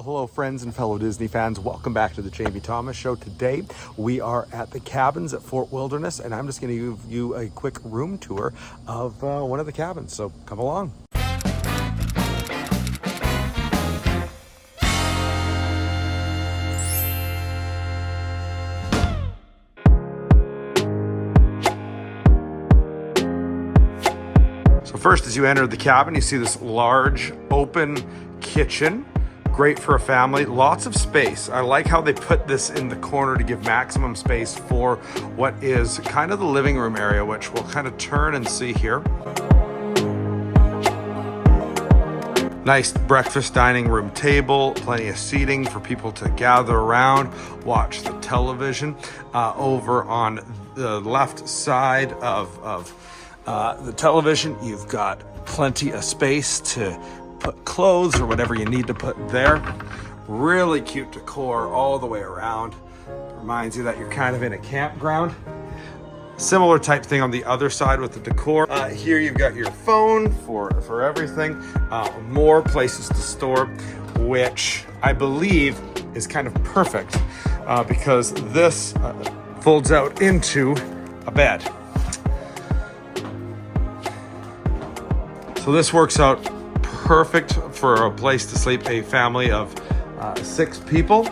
Hello friends and fellow Disney fans, welcome back to the Jamie Thomas Show. Today we are at the cabins at Fort Wilderness and I'm just going to give you a quick room tour of one of the cabins, so come along. So first, as you enter the cabin, you see this large open kitchen. Great for a family, lots of space. I like how they put this in the corner to give maximum space for what is kind of the living room area, which we'll kind of turn and see here. Nice breakfast dining room table, plenty of seating for people to gather around, watch the television. Over on the left side of the television, you've got plenty of space to put clothes or whatever you need to put there. Really cute decor all the way around. Reminds you that you're kind of in a campground. Similar type thing on the other side with the decor. Here you've got your phone for everything. More places to store, which I believe is kind of perfect because this folds out into a bed. So this works out perfect for a place to sleep a family of 6 people.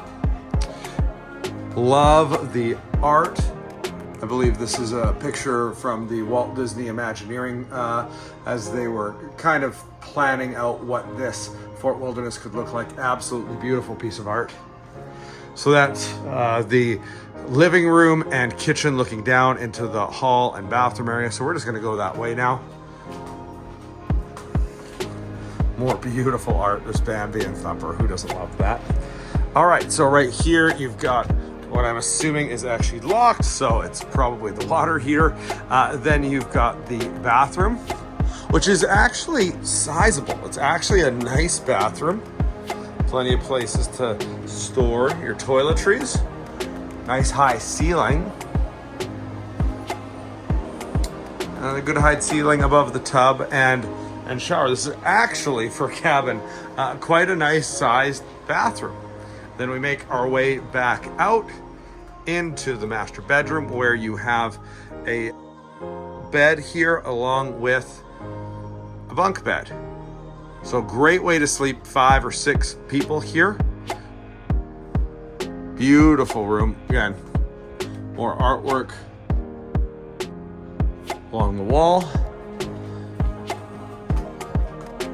Love the art. I believe this is a picture from the Walt Disney Imagineering as they were kind of planning out what this Fort Wilderness could look like. Absolutely beautiful piece of art. So that's the living room and kitchen looking down into the hall and bathroom area. So we're just gonna go that way now. More beautiful art. There's Bambi and Thumper. Who doesn't love that? All right, so right here you've got what I'm assuming is actually locked, so it's probably the water heater. Then you've got the bathroom, which is actually sizable. It's actually a nice bathroom. Plenty of places to store your toiletries. Nice high ceiling. And a good high ceiling above the tub and shower. This is actually, for a cabin, quite a nice sized bathroom. Then we make our way back out into the master bedroom where you have a bed here along with a bunk bed. So great way to sleep 5 or 6 people here. Beautiful room. Again, more artwork along the wall.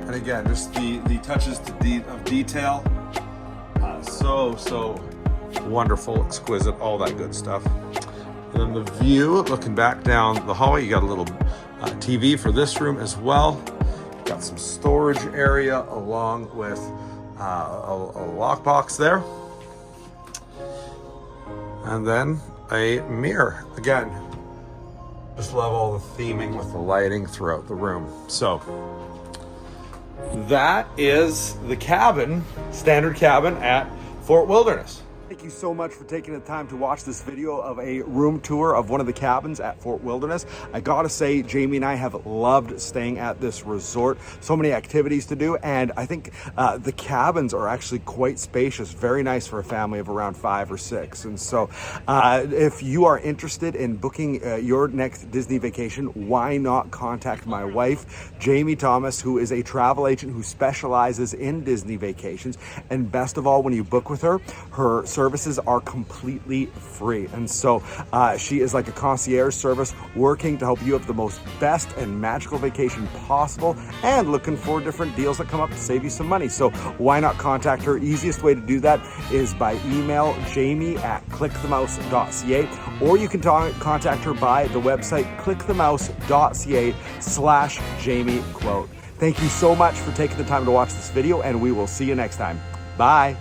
And again, just the touches of detail. So wonderful, exquisite, all that good stuff. And then the view, looking back down the hallway, you got a little TV for this room as well. You've got some storage area along with a lockbox there. And then a mirror. Again, just love all the theming with the lighting throughout the room. So that is the cabin, standard cabin at Fort Wilderness. Thank you so much for taking the time to watch this video of a room tour of one of the cabins at Fort Wilderness. I gotta say, Jamie and I have loved staying at this resort. So many activities to do, and I think the cabins are actually quite spacious, very nice for a family of around 5 or 6. And so if you are interested in booking your next Disney vacation, why not contact my wife, Jamie Thomas, who is a travel agent who specializes in Disney vacations. And best of all, when you book with her, her services are completely free. And so she is like a concierge service working to help you have the most best and magical vacation possible and looking for different deals that come up to save you some money. So why not contact her? Easiest way to do that is by email jamie@clickthemouse.ca, or you can contact her by the website clickthemouse.ca/JamieQuote. Thank you so much for taking the time to watch this video, and we will see you next time. Bye.